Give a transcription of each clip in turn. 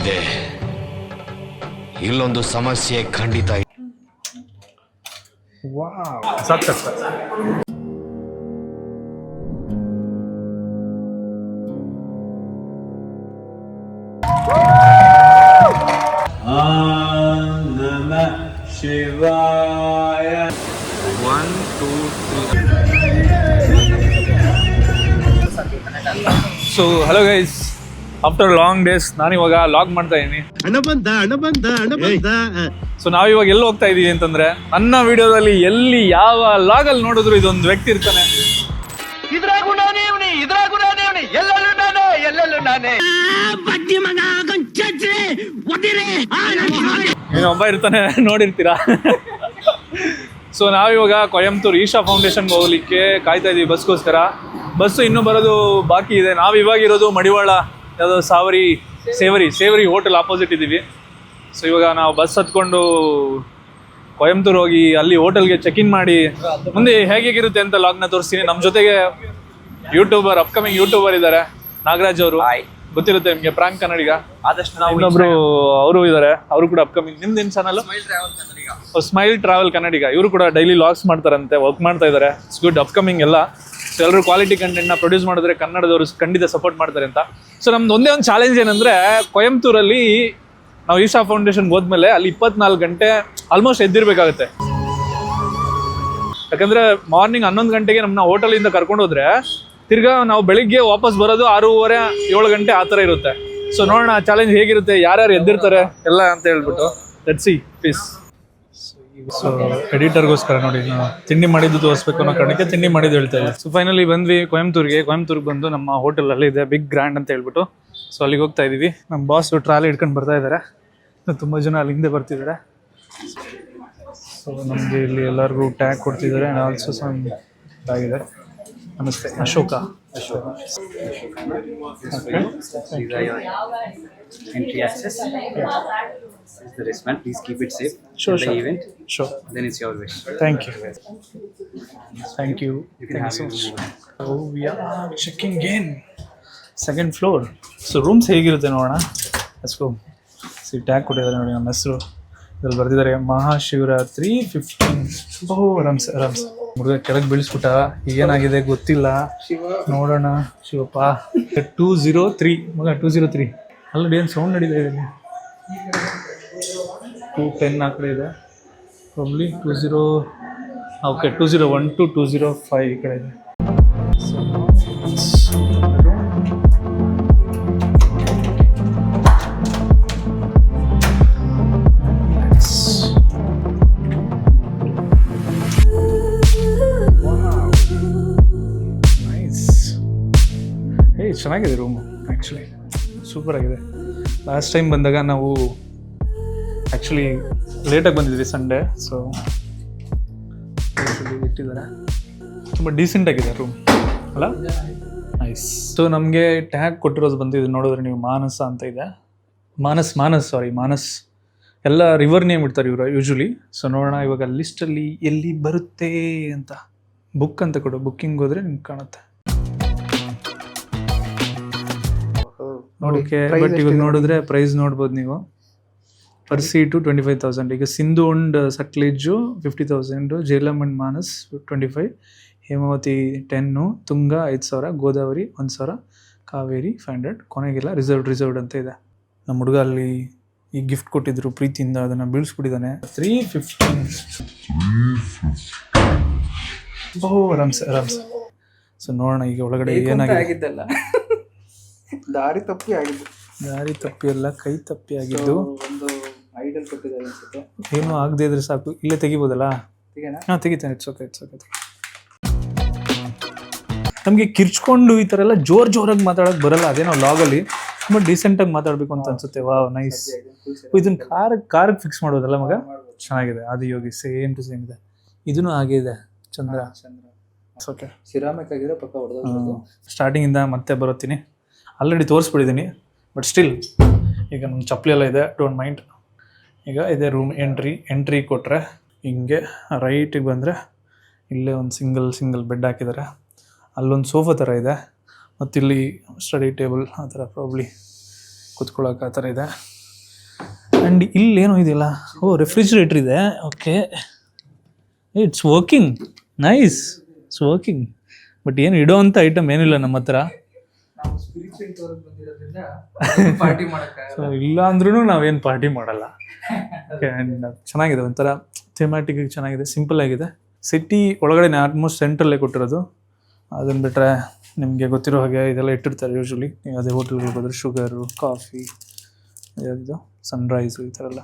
ಇದೆ, ಇಲ್ಲೊಂದು ಸಮಸ್ಯೆ ಖಂಡಿತ ಇದೆ. ಶಿವಾಯ. 1 2 3. So hello guys, after long days ನಾನಿವಾಗ ಲಾಗ್ ಮಾಡ್ತಾ ಇದೀನಿ. ಸೊ ನಾವಿವಾಗ ಎಲ್ಲಿ ಹೋಗ್ತಾ ಇದೀವಿ ಅಂತಂದ್ರೆ, ನನ್ನ ವಿಡಿಯೋದಲ್ಲಿ ಎಲ್ಲಿ ಯಾವ ಲಾಗ್ ಅಲ್ಲಿ ನೋಡಿದ್ರು ಇದೊಂದು ವ್ಯಕ್ತಿ ಇರ್ತಾನೆ. ಒಬ್ಬ ಇರ್ತಾನೆ, ನೋಡಿರ್ತೀರಾ. ಸೊ ನಾವಿವಾಗ ಕೊಯಂಬತ್ತೂರು ಈಶಾ ಫೌಂಡೇಶನ್ಗೆ ಹೋಗ್ಲಿಕ್ಕೆ ಕಾಯ್ತಾ ಇದೀವಿ ಬಸ್ಗೋಸ್ಕರ. ಬಸ್ಸು ಇನ್ನೂ ಬರೋದು ಬಾಕಿ ಇದೆ. ನಾವು ಇವಾಗ ಇರೋದು ಮಡಿವಾಳ ಯಾವುದೋ ಸೇವರಿ ಹೋಟೆಲ್ ಆಪೋಸಿಟ್ ಇದ್ದೀವಿ. ಸೊ ಇವಾಗ ನಾವು ಬಸ್ ಹತ್ಕೊಂಡು ಕೊಯಂಬತ್ತೂರು ಹೋಗಿ ಅಲ್ಲಿ ಹೋಟೆಲ್ಗೆ ಚೆಕ್ ಇನ್ ಮಾಡಿ ಮುಂದೆ ಹೇಗಿರುತ್ತೆ ಅಂತ ಲಾಗ್ನ ತೋರಿಸ್ತೀನಿ. ನಮ್ಮ ಜೊತೆಗೆ ಅಪ್ಕಮಿಂಗ್ ಯೂಟ್ಯೂಬರ್ ಇದ್ದಾರೆ, ನಾಗರಾಜ್ ಅವರು, ಗೊತ್ತಿರುತ್ತೆ ನಿಮಗೆ, ಪ್ರಾಂಕ್ ಕನ್ನಡಿಗ. ಆದಷ್ಟು ನಾವು ಇನ್ನೊಬ್ರು ಅವರು ಇದ್ದಾರೆ, ಅವರು ಕೂಡ ಅಪ್ಕಮಿಂಗ್. ನಿಮ್ದೇನು ಚಾನಲ್? ಸ್ಮೈಲ್ ಟ್ರಾವೆಲ್ ಕನ್ನಡಿಗ. ಇವರು ಕೂಡ ಡೈಲಿ ಲಾಗ್ಸ್ ಮಾಡ್ತಾರಂತೆ, ವರ್ಕ್ ಮಾಡ್ತಾ ಇದ್ದಾರೆ. ಇಟ್ಸ್ ಗುಡ್, ಅಪ್ಕಮಿಂಗ್ ಎಲ್ಲ. ಸೊ ಎಲ್ಲರೂ ಕ್ವಾಲಿಟಿ ಕಂಟೆಂಟ್ನ ಪ್ರೊಡ್ಯೂಸ್ ಮಾಡಿದ್ರೆ ಕನ್ನಡದವರು ಖಂಡಿತ ಸಪೋರ್ಟ್ ಮಾಡ್ತಾರೆ ಅಂತ. ಸೊ ನಮ್ದು ಒಂದೇ ಒಂದು ಚಾಲೆಂಜ್ ಏನಂದರೆ, ಕೊಯಂಬತ್ತೂರಲ್ಲಿ ನಾವು ಈಶಾ ಫೌಂಡೇಶನ್ಗೆ ಹೋದ್ಮೇಲೆ ಅಲ್ಲಿ 24 ಗಂಟೆ ಆಲ್ಮೋಸ್ಟ್ ಎದ್ದಿರ್ಬೇಕಾಗುತ್ತೆ. ಯಾಕಂದರೆ ಮಾರ್ನಿಂಗ್ 11 ಗಂಟೆಗೆ ನಮ್ಮನ್ನ ಹೋಟೆಲಿಂದ ಕರ್ಕೊಂಡು ಹೋದ್ರೆ ತಿರ್ಗಾ ನಾವು ಬೆಳಿಗ್ಗೆ ವಾಪಸ್ ಬರೋದು 6:30 7 ಗಂಟೆ ಆ ಥರ ಇರುತ್ತೆ. ಸೊ ನೋಡೋಣ ಚಾಲೆಂಜ್ ಹೇಗಿರುತ್ತೆ, ಯಾರ್ಯಾರು ಎದ್ದಿರ್ತಾರೆ ಎಲ್ಲ ಅಂತ ಹೇಳ್ಬಿಟ್ಟು. Let's see please. ಸೊ ಎಡಿಟರ್ಗೋಸ್ಕರ ನೋಡಿ, ನಾವು ತಿಂಡಿ ಮಾಡಿದ್ದು ತೋರಿಸ್ಬೇಕು ಅನ್ನೋ ಕಾರಣಕ್ಕೆ ತಿಂಡಿ ಮಾಡಿದ್ದು ಹೇಳ್ತಾ ಇದ್ದೀವಿ. ಸೊ ಫೈನಲಿ ಬಂದ್ವಿ ಕೊಯಂಬತ್ತೂರಿಗೆ ಬಂದು ನಮ್ಮ ಹೋಟೆಲ್ ಅಲ್ಲಿ ಇದೆ, ಬಿಗ್ ಗ್ರ್ಯಾಂಡ್ ಅಂತ ಹೇಳ್ಬಿಟ್ಟು. ಸೊ ಅಲ್ಲಿಗೆ ಹೋಗ್ತಾ ಇದೀವಿ. ನಮ್ಮ ಬಾಸ್ ಟ್ರಾಲಿ ಹಿಡ್ಕೊಂಡು ಬರ್ತಾ ಇದ್ದಾರೆ, ತುಂಬ ಜನ ಅಲ್ಲಿ ಹಿಂದೆ ಬರ್ತಿದ್ದಾರೆ. ಸೊ ನಮಗೆ ಇಲ್ಲಿ ಎಲ್ಲರಿಗೂ ಟ್ಯಾಗ್ ಕೊಡ್ತಿದ್ದಾರೆ. ಆಲ್ಸೋ ಸಮ್ ಆಗಿದೆ. ನಮಸ್ತೆ, Ashoka. Entry access. This is the wristband. Please keep it safe. Sure. Event. Sure. Then it's your wish. Thank you. You can have so it. much. Oh, we are checking in. Second floor. So rooms ಹೇಗಿರುತ್ತೆ ನೋಡೋಣ. Let's go. See tag ಕೊಟ್ಟಿದ್ದಾರೆ ನೋಡಿ, ನಮ್ಮ ಹೆಸರು ಇದ್ರಲ್ಲಿ ಬರ್ತಿದ್ದಾರೆ, ಮಹಾಶಿವರಾತ್ರಿ 15. ಓಹ್ ರಮ್ಸ್ ಹುಡುಗ ಕೆಳಗೆ ಬೀಳಿಸ್ಬಿಟ್ಟ. ಏನಾಗಿದೆ ಗೊತ್ತಿಲ್ಲ, ನೋಡೋಣ. ಶಿವಪ್ಪ 203 ಮಗ, 203. ಆಲ್ರೆಡಿ ಏನು ಸೌಂಡ್ ನಡೀತಾ ಇದೆ. 210 ಆ ಕಡೆ ಇದೆ, ಪ್ರಾಬ್ಲಿ 20. ಓಕೆ, 201 to 205 ಈ ಕಡೆ ಇದೆ. ಚೆನ್ನಾಗಿದೆ ರೂಮು, ಆ್ಯಕ್ಚುಲಿ ಸೂಪರ್ ಆಗಿದೆ. ಲಾಸ್ಟ್ ಟೈಮ್ ಬಂದಾಗ ನಾವು ಆ್ಯಕ್ಚುಲಿ ಲೇಟಾಗಿ ಬಂದಿದ್ವಿ, ಸಂಡೇ. ಸೊ ಇಟ್ಟಿದ್ದಾರೆ, ತುಂಬ ಡೀಸೆಂಟಾಗಿದೆ ರೂಮ್ ಅಲ್ಲ, ನೈಸ್. ಸೊ ನಮಗೆ ಟ್ಯಾಗ್ ಕೊಟ್ಟಿರೋದು ಬಂದಿದೆ ನೋಡಿದ್ರೆ ನೀವು, ಮಾನಸ ಅಂತ ಇದೆ. ಮಾನಸ್ ಎಲ್ಲ ರಿವರ್ ನೇಮ್ ಇಡ್ತಾರೆ ಇವರು ಯೂಶ್ವಲಿ. ಸೊ ನೋಡೋಣ ಇವಾಗ ಲಿಸ್ಟಲ್ಲಿ ಎಲ್ಲಿ ಬರುತ್ತೆ ಅಂತ. ಬುಕ್ ಅಂತ ಕೊಡು, ಬುಕ್ಕಿಂಗ್ ಹೋದರೆ ನಿಮ್ಗೆ ಕಾಣುತ್ತೆ ನೋಡೋಕ್ಕೆ. ಬಟ್ ಇವಾಗ ನೋಡಿದ್ರೆ ಪ್ರೈಸ್ ನೋಡ್ಬೋದು ನೀವು. Per seat 25,000. ಈಗ ಸಿಂಧು ಅಂಡ್ ಸಟ್ಲೇಜು 50,000, ಜೇಲಂ ಅಂಡ್ ಮಾನಸ್ 25, ಹೇಮಾವತಿ 10, ತುಂಗಾ 5,000, ಗೋದಾವರಿ 1,000, ಕಾವೇರಿ 500. ಕೊನೆಗೆಲ್ಲ ರಿಸರ್ವ್ಡ್ ಅಂತ ಇದೆ. ನಮ್ಮ ಹುಡುಗ ಅಲ್ಲಿ ಈ ಗಿಫ್ಟ್ ಕೊಟ್ಟಿದ್ರು ಪ್ರೀತಿಯಿಂದ, ಅದನ್ನು ಬೀಳಿಸ್ಬಿಟ್ಟಿದ್ದಾನೆ. 315. ಓಹ್ ರಮ್ಸ್. ಸೊ ನೋಡೋಣ ಈಗ ಒಳಗಡೆ ಏನಾಗಿದ್ದಲ್ಲ. ದಾರಿ ತಪ್ಪಿ ಅಲ್ಲ, ಕೈ ತಪ್ಪಿ ಆಗಿದ್ದು. ಒಂದು ಐಡಲ್ ಕೊಟ್ಟಿದ್ದಾರೆ ಅನ್ಸುತ್ತೆ. ಏನೂ ಆಗದೆ ಇದ್ರೆ ಸಾಕು. ಇಲ್ಲೇ ತೆಗಿಬೋದಲ್ಲ? ಹಾಂ ತೆಗಿತಾನೆ. It's okay. ನಮಗೆ ಕಿರ್ಚ್ಕೊಂಡು ಈ ಥರ ಎಲ್ಲ ಜೋರಾಗಿ ಮಾತಾಡೋಕೆ ಬರಲ್ಲ. ಅದೇ ನಾವು ಲಾಗಲ್ಲಿ ತುಂಬ ಡೀಸೆಂಟಾಗಿ ಮಾತಾಡಬೇಕು ಅಂತ ಅನ್ಸುತ್ತೆ. Wow, nice. ಇದನ್ನು ಕಾರ್ಗೆ ಫಿಕ್ಸ್ ಮಾಡೋದಲ್ಲ ಮಗ? ಚೆನ್ನಾಗಿದೆ. ಅದು ಯೋಗಿ ಸೇಮ್ ಟು ಸೇಮ್ ಇದೆ. ಇದನ್ನು ಹಾಗೆ ಇದೆ, ಚಂದ್ರ. ಓಕೆ, ಸಿರಾಮಿಕ್ ಆಗಿರೋ ಪಕ್ಕ ಹೊಡೆದ. ಸ್ಟಾರ್ಟಿಂಗಿಂದ ಮತ್ತೆ ಬರುತ್ತೀನಿ. ಆಲ್ರೆಡಿ ತೋರಿಸ್ಬಿಟ್ಟಿದ್ದೀನಿ, ಬಟ್ ಸ್ಟಿಲ್ ಈಗ ನಮ್ಮ ಚಪ್ಪಲಿ ಎಲ್ಲ ಇದೆ, ಡೋಂಟ್ ಮೈಂಡ್. ಈಗ ಇದೇ ರೂಮ್ ಎಂಟ್ರಿ ಕೊಟ್ಟರೆ ಹಿಂಗೆ ರೈಟಿಗೆ ಬಂದರೆ ಇಲ್ಲೇ ಒಂದು ಸಿಂಗಲ್ ಬೆಡ್ ಹಾಕಿದ್ದಾರೆ. ಅಲ್ಲೊಂದು ಸೋಫಾ ಥರ ಇದೆ, ಮತ್ತು ಇಲ್ಲಿ ಸ್ಟಡಿ ಟೇಬಲ್ ಆ ಥರ ಪ್ರಾಬ್ಲಿ ಕೂತ್ಕೊಳ್ಳೋಕೆ ಆ ಥರ ಇದೆ. ಆ್ಯಂಡ್ ಇಲ್ಲೇನೋ ಇದೆಯಲ್ಲ, ಓ ರೆಫ್ರಿಜಿರೇಟರ್ ಇದೆ. Okay, it's working, nice, it's working. But ಏನು ಇಡೋ ಅಂಥ ಐಟಮ್ ಏನಿಲ್ಲ ನಮ್ಮ ಹತ್ರ. ಸೊ ಇಲ್ಲ ಅಂದ್ರೂ ನಾವೇನು ಪಾರ್ಟಿ ಮಾಡಲ್ಲ. ಓಕೆ, ಆ್ಯಂಡ್ ಚೆನ್ನಾಗಿದೆ, ಒಂಥರ ಥೀಮ್ಯಾಟಿಕ್ ಚೆನ್ನಾಗಿದೆ, ಸಿಂಪಲ್ ಆಗಿದೆ. ಸಿಟಿ ಒಳಗಡೆ ಆಲ್ಮೋಸ್ಟ್ ಸೆಂಟ್ರಲ್ಲೇ ಕೊಟ್ಟಿರೋದು. ಅದನ್ನು ಬಿಟ್ಟರೆ ನಿಮಗೆ ಗೊತ್ತಿರೋ ಹಾಗೆ ಇದೆಲ್ಲ ಇಟ್ಟಿರ್ತಾರೆ ಯೂಶ್ವಲಿ. ನೀವು ಅದೇ ಹೋಟೆಲ್ಗೆ ಹೋದ್ರೆ ಶುಗರು, ಕಾಫಿ, ಯಾವುದು ಸನ್ರೈಸು, ಈ ಥರ ಎಲ್ಲ.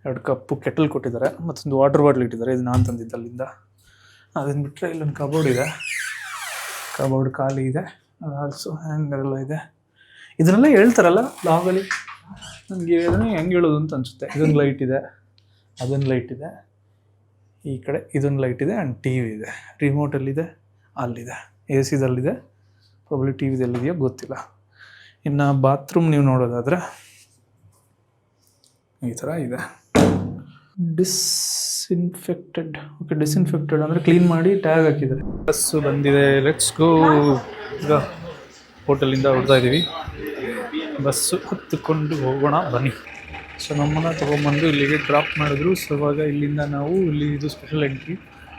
2 ಕಪ್ಪು ಕೆಟಲ್ ಕೊಟ್ಟಿದ್ದಾರೆ, ಮತ್ತೊಂದು ವಾಟರ್ ಬಾಟ್ಲ್ ಇಟ್ಟಿದ್ದಾರೆ, ಇದು ನಾನು ತಂದಿದ್ದೆ ಅಲ್ಲಿಂದ. ಅದನ್ನು ಬಿಟ್ಟರೆ ಇಲ್ಲೊಂದು ಕಬೋರ್ಡ್ ಇದೆ, ಕಬೋರ್ಡ್ ಖಾಲಿ ಇದೆ. ಆಲ್ಸೋ ಹ್ಯಾಂಗರ್ ಎಲ್ಲ ಇದೆ. ಇದನ್ನೆಲ್ಲ ಹೇಳ್ತಾರಲ್ಲ ಲಾಗಲ್ಲಿ, ನನಗೆ ಅದನ್ನು ಹೆಂಗೆ ಹೇಳೋದು ಅಂತ ಅನಿಸುತ್ತೆ. ಇದೊಂದು ಲೈಟ್ ಇದೆ, ಅದೊಂದು ಲೈಟ್ ಇದೆ, ಈ ಕಡೆ ಇದೊಂದು ಲೈಟ್ ಇದೆ, ಆ್ಯಂಡ್ ಟಿ ವಿ ಇದೆ. ರಿಮೋಟಲ್ಲಿದೆ, ಅಲ್ಲಿದೆ, ಎ ಸಿದಲ್ಲಿದೆ, ಪ್ರಾಬ್ಲಿ ಟಿ ವಿದಲ್ಲಿದೆಯೋ ಗೊತ್ತಿಲ್ಲ. ಇನ್ನು ಬಾತ್ರೂಮ್ ನೀವು ನೋಡೋದಾದರೆ ಈ ಥರ ಇದೆ, ಡಿಸ್ಇನ್ಫೆಕ್ಟೆಡ್. ಓಕೆ, ಡಿಸ್ಇನ್ಫೆಕ್ಟೆಡ್ ಅಂದರೆ ಕ್ಲೀನ್ ಮಾಡಿ ಟ್ಯಾಗ್ ಹಾಕಿದ್ದಾರೆ. ಬಸ್ಸು ಬಂದಿದೆ, ಲೆಟ್ಸ್ ಗೋ. ಈಗ ಹೋಟೆಲಿಂದ ಹೊರಡ್ತಾ ಇದ್ದೀವಿ, ಬಸ್ಸು ಹತ್ತಿಕೊಂಡು ಹೋಗೋಣ ಬನ್ನಿ. ಸೊ ನಮ್ಮನ್ನು ತೊಗೊಂಬಂದು ಇಲ್ಲಿಗೆ ಡ್ರಾಪ್ ಮಾಡಿದ್ರು. ಸೊ ಇವಾಗ ಇಲ್ಲಿಂದ ನಾವು ಇಲ್ಲಿ ಇದು ಸ್ಪೆಷಲ್ ಎಂಟ್ರಿ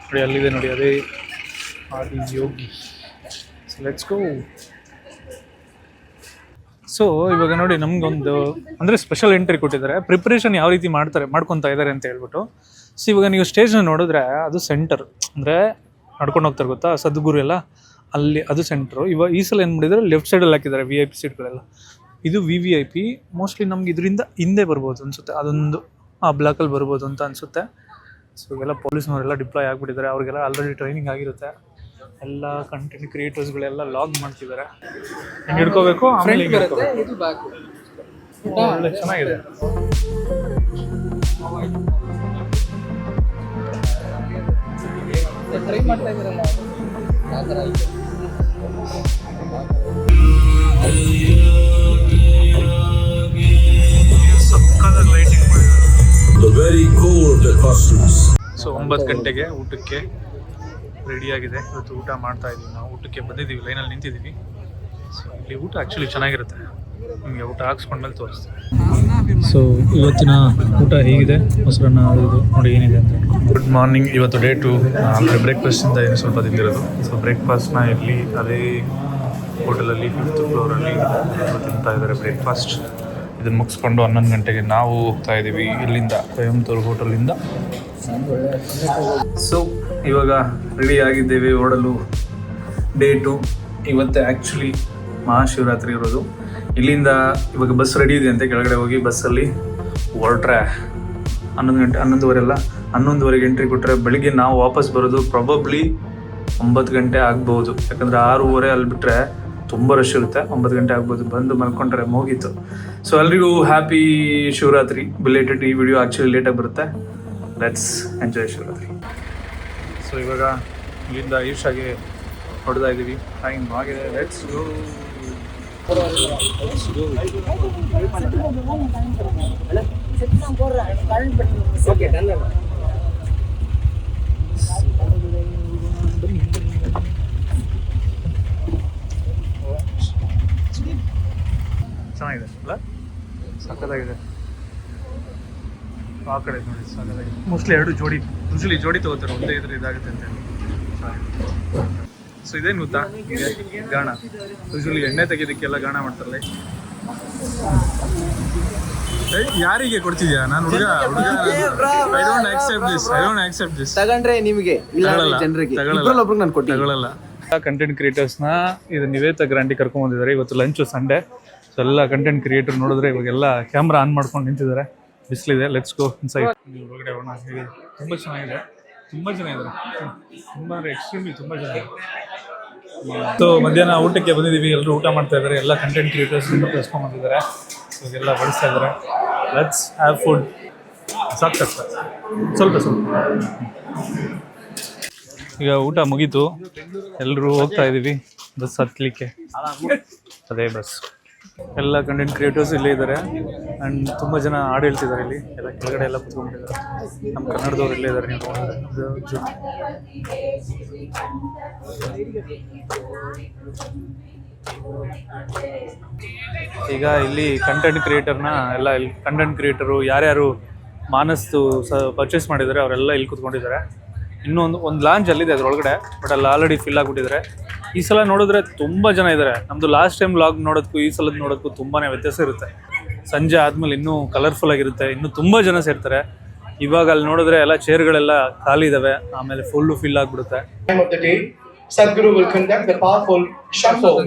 ನೋಡಿ, ಅಲ್ಲಿದೆ ನೋಡಿ, ಅದೇ ಆದಿ Yogi. So let's go. So ಇವಾಗ ನೋಡಿ ನಮಗೊಂದು ಅಂದರೆ ಸ್ಪೆಷಲ್ ಎಂಟ್ರಿ ಕೊಟ್ಟಿದ್ದಾರೆ. ಪ್ರಿಪ್ರೇಷನ್ ಯಾವ ರೀತಿ ಮಾಡ್ಕೊತಾ ಇದ್ದಾರೆ ಅಂತ ಹೇಳ್ಬಿಟ್ಟು. ಸೊ ಇವಾಗ ನೀವು ಸ್ಟೇಜ್ನ ನೋಡಿದ್ರೆ ಅದು ಸೆಂಟರ್, ಅಂದರೆ ನಡ್ಕೊಂಡು ಹೋಗ್ತಾರೆ ಗೊತ್ತಾ, ಸದ್ಗುರು ಎಲ್ಲ ಅಲ್ಲಿ, ಅದು ಸೆಂಟ್ರು. ಇವಾಗ ಈ ಸಲ ಏನು ಮಾಡಿದ್ದಾರೆ, ಲೆಫ್ಟ್ ಸೈಡಲ್ಲಿ ಹಾಕಿದ್ದಾರೆ VIP ಸೀಟ್ಗಳೆಲ್ಲ. ಇದು VVIP. ಮೋಸ್ಟ್ಲಿ ನಮ್ಗೆ ಇದರಿಂದ ಹಿಂದೆ ಬರ್ಬೋದು ಅನಿಸುತ್ತೆ, ಅದೊಂದು ಆ ಬ್ಲಾಕಲ್ಲಿ ಬರ್ಬೋದು ಅಂತ ಅನಿಸುತ್ತೆ. ಸೊ ಇವೆಲ್ಲ ಪೊಲೀಸ್ನವರೆಲ್ಲ ಡಿಪ್ಲಾಯ್ ಆಗಿಬಿಟ್ಟಿದ್ದಾರೆ, ಅವ್ರಿಗೆಲ್ಲ ಆಲ್ರೆಡಿ ಟ್ರೈನಿಂಗ್ ಆಗಿರುತ್ತೆ. ಎಲ್ಲ ಕಂಟೆಂಟ್ ಕ್ರಿಯೇಟರ್ಸ್ಗಳೆಲ್ಲ ಲಾಗ್ ಮಾಡ್ತಿದ್ದಾರೆ. ಹೆಂಗೆ ಹಿಡ್ಕೋಬೇಕು, ಆಮೇಲೆ ಒಳ್ಳೆ ಚೆನ್ನಾಗಿದೆ. ಸೊ 9 ಗಂಟೆಗೆ ಊಟಕ್ಕೆ ರೆಡಿಯಾಗಿದೆ. ಇವತ್ತು ಊಟ ಮಾಡ್ತಾ ಇದ್ದೀವಿ ನಾವು. ಊಟಕ್ಕೆ ಬಂದಿದ್ದೀವಿ, ಲೈನಲ್ಲಿ ನಿಂತಿದ್ದೀವಿ. ಸೊ ಇಲ್ಲಿ ಊಟ ಆ್ಯಕ್ಚುಲಿ ಚೆನ್ನಾಗಿರುತ್ತೆ, ನಿಮಗೆ ಊಟ ಹಾಕ್ಸ್ಕೊಂಡ್ಮೇಲೆ ತೋರಿಸ್ತೀವಿ. ಸೊ ಇವತ್ತಿನ ಊಟ ಹೇಗಿದೆ, ಮೊಸರನ್ನ ಅದು ಇದು ನೋಡಿ ಏನಿದೆ ಅಂತ. Good morning. ಇವತ್ತು ಡೇ 2 ಅಂದರೆ ಬ್ರೇಕ್ಫಾಸ್ಟಿಂದ ಏನು ಸ್ವಲ್ಪ ತಿಂದಿರೋದು. ಸೊ ಬ್ರೇಕ್ಫಾಸ್ಟ್ನ ಇಲ್ಲಿ ಅದೇ ಹೋಟೆಲಲ್ಲಿ 5th ಫ್ಲೋರಲ್ಲಿ ತಿಂತಾ ಇದ್ದಾರೆ ಬ್ರೇಕ್ಫಾಸ್ಟ್. ಇದನ್ನು ಮುಗಿಸ್ಕೊಂಡು 11 ಗಂಟೆಗೆ ನಾವು ಹೋಗ್ತಾ ಇದ್ದೀವಿ ಇಲ್ಲಿಂದ, ಕೊಯಂಬತ್ತೂರು ಹೋಟೆಲಿಂದ. ಸೊ ಇವಾಗ ರೆಡಿ ಆಗಿದ್ದೇವೆ ಹೊರಡಲು. ಡೇ 2 ಇವತ್ತೇ ಆ್ಯಕ್ಚುಲಿ ಮಹಾಶಿವರಾತ್ರಿ ಇರೋದು. ಇಲ್ಲಿಂದ ಇವಾಗ ಬಸ್ ರೆಡಿ ಇದೆ ಅಂತ ಕೆಳಗಡೆ ಹೋಗಿ ಬಸ್ಸಲ್ಲಿ ಹೊರಟ್ರೆ 11:30 ಎಂಟ್ರಿ ಕೊಟ್ಟರೆ ಬೆಳಿಗ್ಗೆ ನಾವು ವಾಪಸ್ ಬರೋದು ಪ್ರಾಬಬ್ಲಿ 9 ಗಂಟೆ ಆಗ್ಬೋದು. ಯಾಕಂದರೆ 6:30 ಅಲ್ಲಿ ಬಿಟ್ಟರೆ ತುಂಬ ರಶ್ ಇರುತ್ತೆ. 9 ಗಂಟೆ ಆಗ್ಬೋದು. ಬಂದು ಮಲ್ಕೊಂಡ್ರೆ ಮುಗೀತು. ಸೊ ಎಲ್ರಿಗೂ ಹ್ಯಾಪಿ ಶಿವರಾತ್ರಿ ಬಿಲೇಟೆಡ್. ಈ ವಿಡಿಯೋ ಆ್ಯಕ್ಚುಲಿ ಲೇಟಾಗಿ ಬರುತ್ತೆ. Let's enjoy Shivaratri. ಸೊ ಇವಾಗ ಇಲ್ಲಿಂದ ಈಶಾಗೆ ಹೊಡೆದಾ ಇದ್ದೀವಿ. ಟೈಮ್ ಆಗಿದೆ. Let's go. ಚೆನ್ನಾಗಿದೆ ಅಲ್ಲ, ಸಕ್ಕತ್ತಾಗಿದೆ. ಆ ಕಡೆ ನೋಡಿ ಸಕ್ಕತ್ತಾಗಿದೆ. ಮೋಸ್ಟ್ಲಿ 2 ಜೋಡಿ, ಯೂಶಲಿ ಜೋಡಿ ತಗೋತಾರೆ, ಒಂದೇ ಇದ್ರೆ ಇದಾಗುತ್ತೆ ಅಂತ ಹೇಳಿ. ಸೊ ಇದೇನು ಗೊತ್ತಾ, ಗಾಣ ಯೂಶಲಿ ಎಣ್ಣೆ ತೆಗೆಯೋದಕ್ಕೆಲ್ಲ ಗಾಣ ಮಾಡ್ತಾರಲ್ಲ. ಯಾರಿಗೆ ಕೊಡ್ತಿದ್ಯಾ? ನಾನು ಹುಡುಗ ಐ ಡೋಂಟ್ ಆಕ್ಸೆಪ್ಟ್ ದಿಸ್. ತಗೊಂಡ್ರೆ ನಿಮಗೆ ತಗೊಳ್ಳಲ್ಲ. ಕಂಟೆಂಟ್ ಕ್ರಿಯೇಟರ್ಸ್ನ ಇದು ನಿವೇತ ಗ್ರಾಂಟಿ ಕರ್ಕೊಂಡ್ಬಂದಿದ್ದಾರೆ. ಇವತ್ತು ಲಂಚು ಸಂಡೇ. ಸೊ ಎಲ್ಲ ಕಂಟೆಂಟ್ ಕ್ರಿಯೇಟರ್ ನೋಡಿದ್ರೆ ಇವಾಗೆಲ್ಲ ಕ್ಯಾಮ್ರಾ ಆನ್ ಮಾಡ್ಕೊಂಡು ನಿಂತಿದ್ದಾರೆ. ಬಿಸಿಲಿದೆ. Let's go inside. ಹೊರಗಡೆ ಹೋಗೋಣ. ತುಂಬ ಚೆನ್ನಾಗಿದೆ, ತುಂಬ ಅಂದರೆ ಎಕ್ಸ್ಟ್ರೀಮ್ಲಿ ತುಂಬ ಚೆನ್ನಾಗಿದೆ. ಸೊ ಮಧ್ಯಾಹ್ನ ಊಟಕ್ಕೆ ಬಂದಿದ್ದೀವಿ. ಎಲ್ಲರೂ ಊಟ ಮಾಡ್ತಾ ಇದ್ದಾರೆ. ಎಲ್ಲ ಕಂಟೆಂಟ್ ಕ್ರಿಯೇಟರ್ಸ್ ಕರ್ಸ್ಕೊಂಡ್ಬಂದಿದ್ದಾರೆ. ಸೊ ಇವೆಲ್ಲ ಬಡಿಸ್ತಾ ಇದ್ದಾರೆ. Let's have food. ಸಾಕು ಸ್ವಲ್ಪ ಈಗ ಊಟ ಮುಗೀತು. ಎಲ್ಲರೂ ಹೋಗ್ತಾ ಇದ್ದೀವಿ ಬಸ್ ಹತ್ತಲಿಕ್ಕೆ. ಅದೇ ಬಸ್ ಎಲ್ಲ ಕಂಟೆಂಟ್ ಕ್ರಿಯೇಟರ್ಸ್ ಇಲ್ಲೇ ಇದ್ದಾರೆ ಆ್ಯಂಡ್ ತುಂಬ ಜನ ಹಾಡು ಹೇಳ್ತಿದ್ದಾರೆ ಇಲ್ಲಿ ಎಲ್ಲ ಕೆಳಗಡೆ ಎಲ್ಲ ಕುತ್ಕೊಂಡಿದ್ದಾರೆ. ನಮ್ಮ ಕನ್ನಡದವ್ರು ಇಲ್ಲೇ ಇದ್ದಾರೆ. ನೀವು ಈಗ ಇಲ್ಲಿ ಕಂಟೆಂಟ್ ಕ್ರಿಯೇಟರ್ನ ಎಲ್ಲ ಇಲ್ಲಿ ಕಂಟೆಂಟ್ ಕ್ರಿಯೇಟರು ಯಾರ್ಯಾರು ಮಾನಸ್ತು ಪರ್ಚೇಸ್ ಮಾಡಿದ್ದಾರೆ ಅವರೆಲ್ಲ ಇಲ್ಲಿ ಕುತ್ಕೊಂಡಿದ್ದಾರೆ. ಇನ್ನೂ ಒಂದು ಲಾಂಚ್ ಅಲ್ಲಿದೆ ಅದರೊಳಗಡೆ, ಬಟ್ ಅಲ್ಲಿ ಆಲ್ರೆಡಿ ಫಿಲ್ ಆಗಿಬಿಟ್ಟಿದ್ದಾರೆ. ಈ ಸಲ ನೋಡಿದ್ರೆ ತುಂಬ ಜನ ಇದ್ದಾರೆ. ನಮ್ಮದು ಲಾಸ್ಟ್ ಟೈಮ್ ಲಾಗ್ ನೋಡೋದಕ್ಕೂ ಈ ಸಲದ ನೋಡೋದಕ್ಕೂ ತುಂಬಾ ವ್ಯತ್ಯಾಸ ಇರುತ್ತೆ. ಸಂಜೆ ಆದಮೇಲೆ ಇನ್ನೂ ಕಲರ್ಫುಲ್ ಆಗಿರುತ್ತೆ, ಇನ್ನೂ ತುಂಬ ಜನ ಸೇರ್ತಾರೆ. ಇವಾಗ ಅಲ್ಲಿ ನೋಡಿದ್ರೆ ಎಲ್ಲ ಚೇರ್ಗಳೆಲ್ಲ ಖಾಲಿ ಇದ್ದಾವೆ, ಆಮೇಲೆ ಫುಲ್ಲು ಫಿಲ್ ಆಗಿಬಿಡುತ್ತೆ. Sadhguru will conduct the powerful shuffle.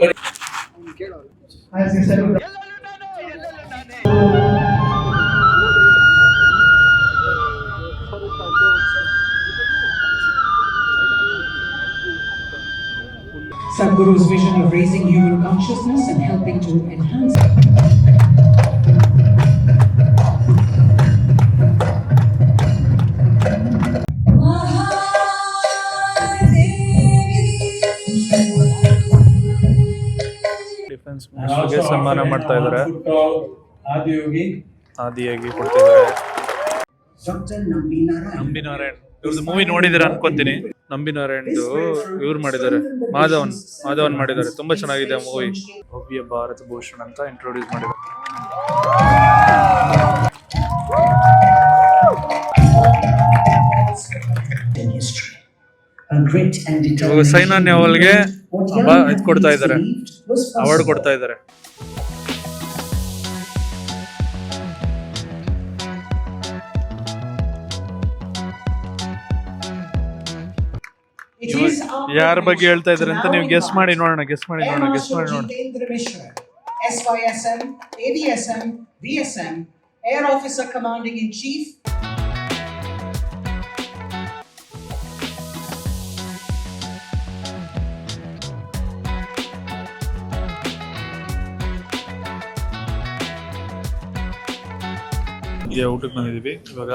Sadhguru's vision of raising human consciousness and helping to enhance defence ಮಿನಿಸ್ಟರ್ಗೆ ಸನ್ಮಾನ ಮಾಡ್ತಾ ಇದ್ದಾರೆ. ಆದಿಯಾಗಿ ಕೊಡ್ತಾ ಇದ್ದಾರೆ. ನಂಬಿ ನಾರಾಯಣ್ ಇವ್ರದ್ದು ಮೂವಿ ನೋಡಿದ್ದೀರಾ ಅನ್ಕೊಂತೀನಿ. ನಂಬಿ ನಾರಾಯಣ್ದು ಇವ್ರು ಮಾಡಿದ್ದಾರೆ, ಮಾಧವನ್ ಮಾಡಿದ್ದಾರೆ. ತುಂಬಾ ಚೆನ್ನಾಗಿದೆ ಮೂವಿ. ಭವ್ಯ ಭಾರತ ಭೂಷಣ್ ಅಂತ ಇಂಟ್ರೊಡ್ಯೂಸ್ ಮಾಡಿದ್ದಾರೆ. ಇವಾಗ ಸೈನಾ ನೆಹ್ವಾಲ್ಗೆ ಇದು ಕೊಡ್ತಾ ಇದ್ದಾರೆ, ಅವಾರ್ಡ್ ಕೊಡ್ತಾ ಇದ್ದಾರೆ. ಯಾರ ಬಗ್ಗೆ ಹೇಳ್ತಾ ಇದ್ದಾರೆ ಅಂತ ನೀವು ಗೆಸ್ ಮಾಡಿ ನೋಡೋಣ. SYSM, ADSM, VSM, Air Officer Commanding in Chief. ಊಟಕ್ಕೆ ಬಂದಿದ್ದೀವಿ. ಇವಾಗ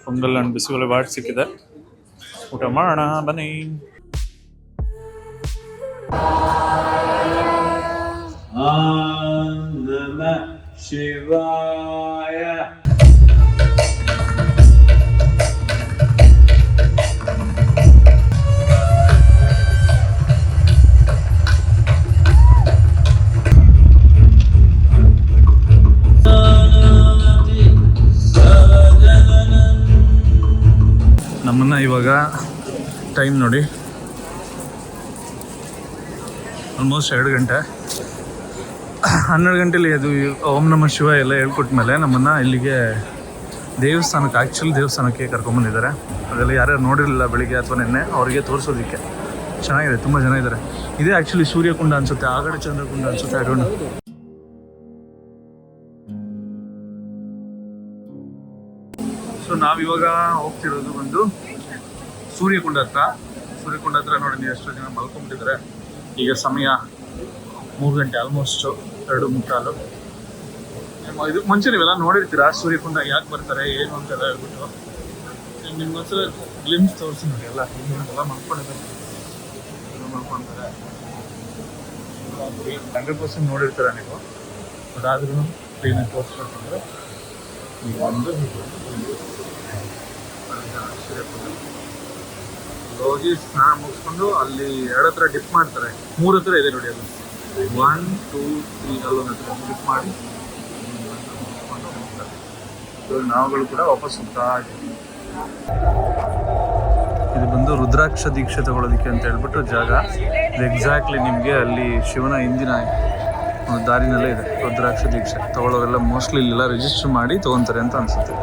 ಪೊಂಗಲ್ ಅಂಡ್ ಬಿಸಿಬೇಳೆ ಬಾಟ್ ಸಿಕ್ಕಿದೆ, ಊಟ ಮಾಡೋಣ ಬನ್ನಿ. ಶಿವಾಯ. ನಮ್ಮನ್ನು ಇವಾಗ ಟೈಮ್ ನೋಡಿ ಆಲ್ಮೋಸ್ಟ್ 2 ಗಂಟೆ. 12 ಗಂಟೆಲಿ ಅದು ಓಂ ನಮಃ ಶಿವ ಎಲ್ಲ ಹೇಳ್ಕೊಟ್ಮೇಲೆ ನಮ್ಮನ್ನು ಇಲ್ಲಿಗೆ ದೇವಸ್ಥಾನಕ್ಕೆ, ದೇವಸ್ಥಾನಕ್ಕೆ ಕರ್ಕೊಂಬಂದಿದ್ದಾರೆ. ಅದೆಲ್ಲ ಯಾರ್ಯಾರು ನೋಡಿರಲಿಲ್ಲ ಬೆಳಿಗ್ಗೆ ಅಥವಾ ನಿನ್ನೆ ಅವರಿಗೆ ತೋರಿಸೋದಕ್ಕೆ. ಚೆನ್ನಾಗಿದೆ, ತುಂಬ ಜನ ಇದ್ದಾರೆ. ಇದೇ ಆ್ಯಕ್ಚುಲಿ ಸೂರ್ಯಕುಂಡ ಅನಿಸುತ್ತೆ, ಆ ಕಡೆ ಚಂದ್ರಕುಂಡ ಅನಿಸುತ್ತೆ, ಐ ಡೋಂಟ್ ನೋ. ಸೊ ನಾವಿವಾಗ ಹೋಗ್ತಿರೋದು ಒಂದು ಸೂರ್ಯಕುಂಡ ಹತ್ರ ನೋಡಿ. ನೀವು ಎಷ್ಟೋ ಜನ ಮಲ್ಕೊಂಡ್ಬಿಟ್ಟಿದ್ದಾರೆ. ಈಗ ಸಮಯ 3 ಗಂಟೆ, ಆಲ್ಮೋಸ್ಟ್ 2:45. ಇದು ಮುಂಚೆ ನೀವೆಲ್ಲ ನೋಡಿರ್ತೀರಾ ಸೂರ್ಯಕುಂಡ ಯಾಕೆ ಬರ್ತಾರೆ ಏನು ಅಂತೆಲ್ಲ ಹೇಳ್ಬಿಟ್ಟು. ನಿಮ್ಗೊಂದ್ಸಲ ಗ್ಲಿಮ್ಸ್ ತೋರಿಸಿ ನೋಡಿ. ಎಲ್ಲ ಮಲ್ಕೊಂಡಿದ್ದಾರೆ, ಮಲ್ಕೊತಾರೆ. 100% ನೋಡಿರ್ತೀರ ನೀವು, ಅದಾದ್ರೂ ಕ್ಲೀನಾಗಿ ತೋರಿಸ್ಬೇಕಂದ್ರೆ ಈಗ ಒಂದು ಹೋಗಿ ಸ್ನಾನ ಮುಗಿಸ್ಕೊಂಡು ಅಲ್ಲಿ 2 ಹತ್ರ ಡಿಪ್ ಮಾಡ್ತಾರೆ. 3 ಹತ್ರ ಇದೆ ನೋಡಿ, ಅದು 1, 2, 3 ಅಲ್ಲೊಂದು ಹತ್ರ ಡಿಪ್ ಮಾಡಿ ನಾವುಗಳು ಕೂಡ ವಾಪಸ್ ಹೋಗ್ತಾ ಇದ್ದೀವಿ. ಇದು ಬಂದು ರುದ್ರಾಕ್ಷ ದೀಕ್ಷೆ ತಗೊಳ್ಳೋದಕ್ಕೆ ಅಂತ ಹೇಳ್ಬಿಟ್ಟು ಜಾಗ. ಇದು ಎಕ್ಸಾಕ್ಟ್ಲಿ ನಿಮಗೆ ಅಲ್ಲಿ ಶಿವನ ಹಿಂದಿನ ದಾರಿನಲ್ಲೇ ಇದೆ ರುದ್ರಾಕ್ಷ ದೀಕ್ಷೆ. ತಗೊಳ್ಳೋರೆಲ್ಲ ಮೋಸ್ಟ್ಲಿ ಇಲ್ಲೆಲ್ಲ ರಿಜಿಸ್ಟರ್ ಮಾಡಿ ತೊಗೊತಾರೆ ಅಂತ ಅನ್ಸುತ್ತೆ.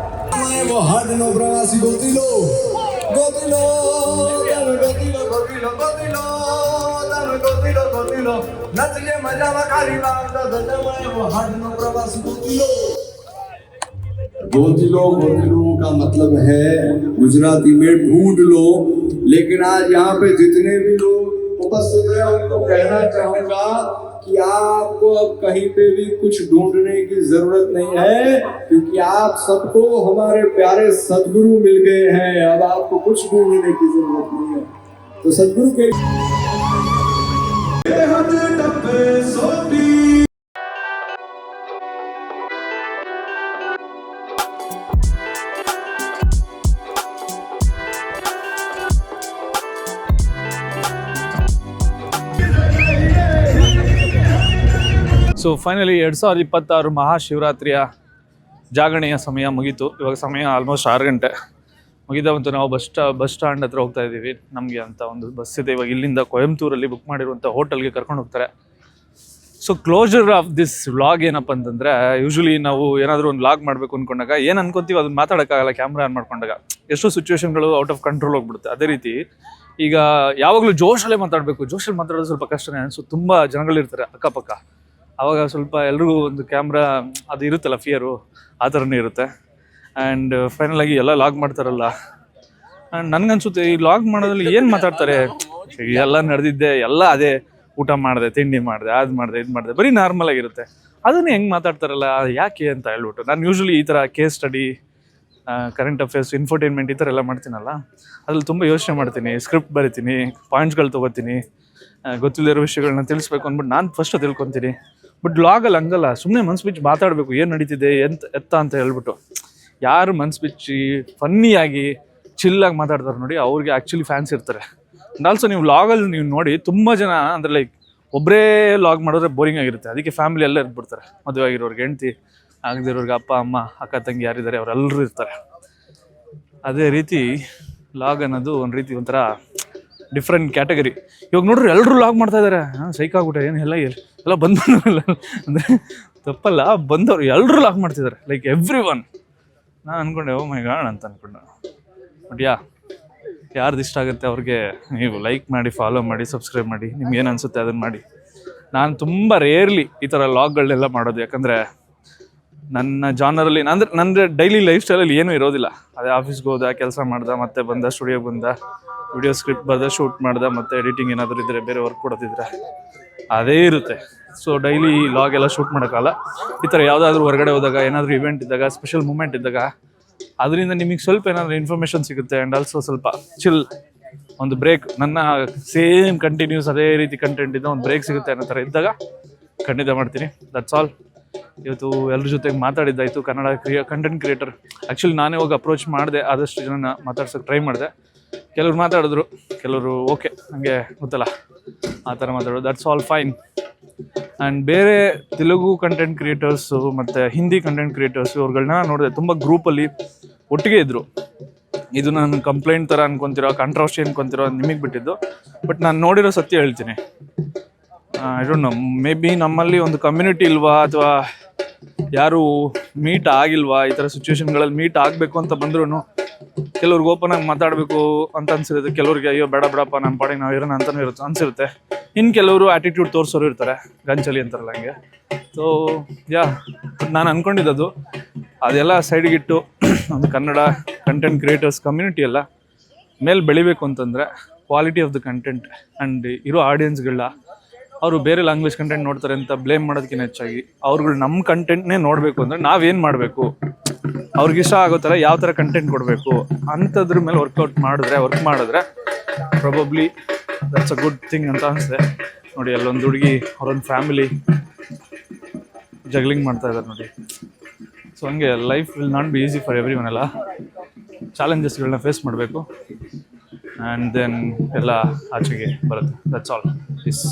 गोतिलो का मतलब है गुजराती में ढूंढ लो। लेकिन आज यहाँ पे जितने भी लोग उपस्थित हैं उनको कहना चाहूंगा कि आपको अब कहीं पे भी कुछ ढूंढने की जरूरत नहीं है, क्योंकि आप सबको हमारे प्यारे सद्गुरु मिल गए हैं। अब आपको कुछ ढूंढने की जरूरत नहीं है। तो सद्गुरु के ಸೊ ಫೈನಲಿ 2026 ಮಹಾಶಿವರಾತ್ರಿಯ ಜಾಗರಣೆಯ ಸಮಯ ಮುಗೀತು. ಇವಾಗ ಸಮಯ ಆಲ್ಮೋಸ್ಟ್ 6 ಗಂಟೆ ಮುಗಿದ ಮತ್ತು ನಾವು ಬಸ್ ಸ್ಟ್ಯಾಂಡ್ ಹತ್ರ ಹೋಗ್ತಾ ಇದ್ದೀವಿ. ನಮಗೆ ಅಂತ ಒಂದು ಬಸ್ ಇದೆ ಇವಾಗ ಇಲ್ಲಿಂದ ಕೊಯಂಬತ್ತೂರಲ್ಲಿ ಬುಕ್ ಮಾಡಿರುವಂಥ ಹೋಟೆಲ್ಗೆ ಕರ್ಕೊಂಡು ಹೋಗ್ತಾರೆ. So closure of this vlog ಏನಪ್ಪ ಅಂತಂದರೆ, ಯೂಶ್ವಲಿ ನಾವು ಏನಾದರೂ ಒಂದು ವ್ಲಾಗ್ ಮಾಡಬೇಕು ಅಂದ್ಕೊಂಡಾಗ ಏನು ಅನ್ಕೊಂತೀವಿ ಅದನ್ನ ಮಾತಾಡೋಕ್ಕಾಗಲ್ಲ ಕ್ಯಾಮ್ರಾ ಆನ್ ಮಾಡ್ಕೊಂಡಾಗ. ಎಷ್ಟೋ ಸಿಚುವೇಶನ್ಗಳು ಔಟ್ ಆಫ್ ಕಂಟ್ರೋಲ್ ಹೋಗ್ಬಿಡುತ್ತೆ. ಅದೇ ರೀತಿ ಈಗ ಯಾವಾಗಲೂ ಜೋಶಲ್ಲೇ ಮಾತಾಡಬೇಕು, ಜೋಶಲ್ಲಿ ಮಾತಾಡೋದು ಸ್ವಲ್ಪ ಕಷ್ಟನೇ. ಸೊ ತುಂಬ ಜನಗಳಿರ್ತಾರೆ ಅಕ್ಕಪಕ್ಕ, ಆವಾಗ ಸ್ವಲ್ಪ ಎಲ್ರಿಗೂ ಒಂದು ಕ್ಯಾಮ್ರಾ ಅದು ಇರುತ್ತಲ್ಲ ಫಿಯರು, ಆ ಥರನೇ ಇರುತ್ತೆ. ಆ್ಯಂಡ್ ಫೈನಲಾಗಿ ಎಲ್ಲ ಲಾಗ್ ಮಾಡ್ತಾರಲ್ಲ, ಆ್ಯಂಡ್ ನನಗನ್ಸುತ್ತೆ ಈ ಲಾಗ್ ಮಾಡೋದ್ರಲ್ಲಿ ಏನು ಮಾತಾಡ್ತಾರೆ, ಎಲ್ಲ ನಡೆದಿದ್ದೆ ಎಲ್ಲ ಅದೇ, ಊಟ ಮಾಡಿದೆ, ತಿಂಡಿ ಮಾಡಿದೆ, ಅದು ಮಾಡಿದೆ, ಇದು ಮಾಡಿದೆ, ಬರೀ ನಾರ್ಮಲ್ ಆಗಿರುತ್ತೆ. ಅದನ್ನೇ ಹೆಂಗೆ ಮಾತಾಡ್ತಾರಲ್ಲ ಯಾಕೆ ಅಂತ ಹೇಳ್ಬಿಟ್ಟು ನಾನು ಯೂಶ್ವಲಿ ಈ ಥರ case study, current affairs, infotainment ಈ ಥರ ಎಲ್ಲ ಮಾಡ್ತೀನಲ್ಲ, ಅದ್ರಲ್ಲಿ ತುಂಬ ಯೋಚನೆ ಮಾಡ್ತೀನಿ, ಸ್ಕ್ರಿಪ್ಟ್ ಬರಿತೀನಿ, ಪಾಯಿಂಟ್ಸ್ಗಳು ತೊಗೋತೀನಿ, ಗೊತ್ತಿಲ್ಲದಿರೋ ವಿಷಯಗಳನ್ನ ತಿಳಿಸ್ಬೇಕು ಅಂದ್ಬಿಟ್ಟು ನಾನು ಫಸ್ಟ್ ತಿಳ್ಕೊತೀನಿ. ಬಟ್ ವ್ಲಾಗಲ್ಲಿ ಹಂಗಲ್ಲ, ಸುಮ್ಮನೆ ಮನ್ಸು ಬಿಚ್ಚಿ ಮಾತಾಡಬೇಕು, ಏನು ನಡೀತಿದೆ ಎತ್ತ ಅಂತ ಹೇಳ್ಬಿಟ್ಟು. ಯಾರು ಮನ್ಸು ಬಿಚ್ಚಿ ಫನ್ನಿಯಾಗಿ ಚಿಲ್ಲಾಗಿ ಮಾತಾಡ್ತಾರೆ ನೋಡಿ, ಅವ್ರಿಗೆ ಆ್ಯಕ್ಚುಲಿ ಫ್ಯಾನ್ಸ್ ಇರ್ತಾರೆ. ಆ್ಯಂಡ್ ಆಲ್ಸೋ ನೀವು ವ್ಲಾಗಲ್ಲಿ ನೀವು ನೋಡಿ ತುಂಬ ಜನ ಅಂದರೆ ಲೈಕ್ ಒಬ್ಬರೇ ವ್ಲಾಗ್ ಮಾಡಿದ್ರೆ ಬೋರಿಂಗ್ ಆಗಿರುತ್ತೆ. ಅದಕ್ಕೆ ಫ್ಯಾಮಿಲಿ ಎಲ್ಲ ಇರ್ಬಿಡ್ತಾರೆ, ಮದುವೆ ಆಗಿರೋರ್ಗೆ ಹೆಂಡ್ತಿ, ಆಗದಿರೋರ್ಗೆ ಅಪ್ಪ ಅಮ್ಮ ಅಕ್ಕ ತಂಗಿ ಯಾರಿದ್ದಾರೆ ಅವರೆಲ್ಲರೂ ಇರ್ತಾರೆ. ಅದೇ ರೀತಿ ವ್ಲಾಗ್ ಅನ್ನೋದು ಒಂದು ರೀತಿ ಒಂಥರ ಡಿಫ್ರೆಂಟ್ ಕ್ಯಾಟಗರಿ. ಇವಾಗ ನೋಡ್ರಿ ಎಲ್ಲರೂ ವ್ಲಾಗ್ ಮಾಡ್ತಾ ಇದ್ದಾರೆ, ಸೈಕಾಗ್ಬಿಟ್ಟೆ ಏನು ಎಲ್ಲ ಬಂದವರಲ್ಲ ಅಂದರೆ ತಪ್ಪಲ್ಲ, ಬಂದವರು ಎಲ್ಲರೂ ವ್ಲಾಗ್ ಮಾಡ್ತಿದ್ದಾರೆ, ಲೈಕ್ ಎವ್ರಿ ಒನ್. ನಾನು ಅಂದ್ಕೊಂಡೆ ಓ ಮೈ ಗಾಡ್ ಅಂತ ಅಂದ್ಕೊಂಡೆ. ಬಟ್ ಯಾರ್ದು ಇಷ್ಟ ಆಗುತ್ತೆ ಅವ್ರಿಗೆ ನೀವು ಲೈಕ್ ಮಾಡಿ, ಫಾಲೋ ಮಾಡಿ, ಸಬ್ಸ್ಕ್ರೈಬ್ ಮಾಡಿ, ನಿಮ್ಗೆ ಏನು ಅನಿಸುತ್ತೆ ಅದನ್ನು ಮಾಡಿ. ನಾನು ತುಂಬ ರೇರ್ಲಿ ಈ ಥರ ವ್ಲಾಗ್ಗಳನ್ನೆಲ್ಲ ಮಾಡೋದು, ಯಾಕಂದರೆ ನನ್ನ ಜಾನರಲ್ಲಿ ಅಂದರೆ ನನ್ನ ಡೈಲಿ ಲೈಫ್ ಸ್ಟೈಲಲ್ಲಿ ಏನೂ ಇರೋದಿಲ್ಲ. ಅದೇ ಆಫೀಸ್ಗೆ ಹೋದ, ಕೆಲಸ ಮಾಡ್ದೆ, ಮತ್ತೆ ಬಂದ, ಸ್ಟುಡಿಯೋಗೆ ಬಂದ, ವಿಡಿಯೋ ಸ್ಕ್ರಿಪ್ಟ್ ಬರ್ದೆ, ಶೂಟ್ ಮಾಡ್ದೆ, ಮತ್ತು ಎಡಿಟಿಂಗ್ ಏನಾದರೂ ಇದ್ದರೆ, ಬೇರೆ ವರ್ಕ್ ಕೊಡೋದಿದ್ರೆ ಅದೇ ಇರುತ್ತೆ. ಸೊ ಡೈಲಿ ವ್ಲಾಗ್ ಎಲ್ಲ ಶೂಟ್ ಮಾಡೋಕ್ಕಲ್ಲ. ಈ ಥರ ಯಾವುದಾದ್ರೂ ಹೊರಗಡೆ ಹೋದಾಗ, ಏನಾದರೂ ಇವೆಂಟ್ ಇದ್ದಾಗ, ಸ್ಪೆಷಲ್ ಮೂಮೆಂಟ್ ಇದ್ದಾಗ, ಅದರಿಂದ ನಿಮಗೆ ಸ್ವಲ್ಪ ಏನಾದರೂ ಇನ್ಫಾರ್ಮೇಷನ್ ಸಿಗುತ್ತೆ. ಆ್ಯಂಡ್ ಆಲ್ಸೋ ಸ್ವಲ್ಪ ಚಿಲ್, ಒಂದು ಬ್ರೇಕ್, ನನ್ನ ಸೇಮ್ ಕಂಟಿನ್ಯೂಸ್ ಅದೇ ರೀತಿ ಕಂಟೆಂಟ್ ಇದ್ದ ಒಂದು ಬ್ರೇಕ್ ಸಿಗುತ್ತೆ ಅನ್ನೋ ಥರ ಇದ್ದಾಗ ಖಂಡಿತ ಮಾಡ್ತೀನಿ. That's all. ಇವತ್ತು ಎಲ್ಲರ ಜೊತೆಗೆ ಮಾತಾಡಿದ್ದಾಯಿತು. ಕನ್ನಡ ಕಂಟೆಂಟ್ ಕ್ರಿಯೇಟರ್ ಆ್ಯಕ್ಚುಲಿ ನಾನೇ ಹೋಗಿ ಅಪ್ರೋಚ್ ಮಾಡಿದೆ, ಆದಷ್ಟು ಜನನ ಮಾತಾಡ್ಸೋಕ್ಕೆ ಟ್ರೈ ಮಾಡಿದೆ. ಕೆಲವ್ರು ಮಾತಾಡಿದ್ರು, ಕೆಲವರು ಓಕೆ ನನಗೆ ಗೊತ್ತಲ್ಲ ಆ ಥರ ಮಾತಾಡೋದು, ದಟ್ಸ್ ಆಲ್ ಫೈನ್. ಆ್ಯಂಡ್ ಬೇರೆ ತೆಲುಗು ಕಂಟೆಂಟ್ ಕ್ರಿಯೇಟರ್ಸು ಮತ್ತು ಹಿಂದಿ ಕಂಟೆಂಟ್ ಕ್ರಿಯೇಟರ್ಸು ಅವ್ರುಗಳನ್ನ ನೋಡಿದೆ, ತುಂಬ ಗ್ರೂಪಲ್ಲಿ ಒಟ್ಟಿಗೆ ಇದ್ದರು. ಇದು ನಾನು ಕಂಪ್ಲೇಂಟ್ ಥರ ಅನ್ಕೊತಿರೋ, ಕಾಂಟ್ರವರ್ಸಿ ಅನ್ಕೊತಿರೋ ನಿಮಗೆ ಬಿಟ್ಟಿದ್ದು. ಬಟ್ ನಾನು ನೋಡಿರೋ ಸತ್ಯ ಹೇಳ್ತೀನಿ. I don't know, may be ನಮ್ಮಲ್ಲಿ ಒಂದು ಕಮ್ಯುನಿಟಿ ಇಲ್ವಾ, ಅಥವಾ ಯಾರು ಮೀಟ್ ಆಗಿಲ್ವಾ, ಈ ಥರ ಸಿಚುವೇಶನ್ಗಳಲ್ಲಿ ಮೀಟ್ ಆಗಬೇಕು ಅಂತ ಬಂದ್ರೂ ಕೆಲವ್ರಿಗೆ ಓಪನ್ ಆಗಿ ಮಾತಾಡಬೇಕು ಅಂತ ಅನ್ಸಿರುತ್ತೆ, ಕೆಲವ್ರಿಗೆ ಅಯ್ಯೋ ಬೇಡ ಬಿಡಪ್ಪ ನಮ್ಮ ಪಾಡಿಗೆ ನಾವು ಇರೋಣ ಅಂತಲೂ ಅನ್ಸಿರುತ್ತೆ. ಇನ್ನು ಕೆಲವರು ಆ್ಯಟಿಟ್ಯೂಡ್ ತೋರಿಸೋರು ಇರ್ತಾರೆ, ಗಂಚಲಿ ಅಂತಾರಲ್ಲ ಹಂಗೆ. ಸೊ ನಾನು ಅಂದ್ಕೊಂಡಿದ್ದು ಅದೆಲ್ಲ ಸೈಡ್ಗಿಟ್ಟು ಒಂದು ಕನ್ನಡ ಕಂಟೆಂಟ್ ಕ್ರಿಯೇಟರ್ಸ್ ಕಮ್ಯುನಿಟಿ ಎಲ್ಲ ಮೇಲೆ ಬೆಳಿಬೇಕು ಅಂತಂದರೆ quality of the content and ಇರೋ ಆಡಿಯನ್ಸ್ಗಳನ್ನ ಅವರು ಬೇರೆ ಲ್ಯಾಂಗ್ವೇಜ್ ಕಂಟೆಂಟ್ ನೋಡ್ತಾರೆ ಅಂತ ಬ್ಲೇಮ್ ಮಾಡೋದಕ್ಕಿಂತ ಹೆಚ್ಚಾಗಿ ಅವ್ರುಗಳು ನಮ್ಮ ಕಂಟೆಂಟ್ನೇ ನೋಡಬೇಕು ಅಂದರೆ ನಾವೇನು ಮಾಡಬೇಕು, ಅವ್ರಿಗಿಷ್ಟ ಆಗೋ ಥರ ಯಾವ ಥರ ಕಂಟೆಂಟ್ ಕೊಡಬೇಕು ಅಂಥದ್ರ ಮೇಲೆ ವರ್ಕ್ ಮಾಡಿದ್ರೆ probably that's a good thing ಅಂತ ಅನಿಸ್ದೆ. ನೋಡಿ ಅಲ್ಲೊಂದು ಹುಡುಗಿ ಅವರೊಂದು ಫ್ಯಾಮಿಲಿ ಜಗ್ಲಿಂಗ್ ಮಾಡ್ತಾ ಇದ್ದಾರೆ ನೋಡಿ. ಸೊ ಹಂಗೆ life will not be easy for every one. ಎಲ್ಲ ಚಾಲೆಂಜಸ್ಗಳನ್ನ ಫೇಸ್ ಮಾಡಬೇಕು ಆ್ಯಂಡ್ ದೆನ್ ಎಲ್ಲ ಆಚೆಗೆ ಬರುತ್ತೆ. That's all. ಇಸ್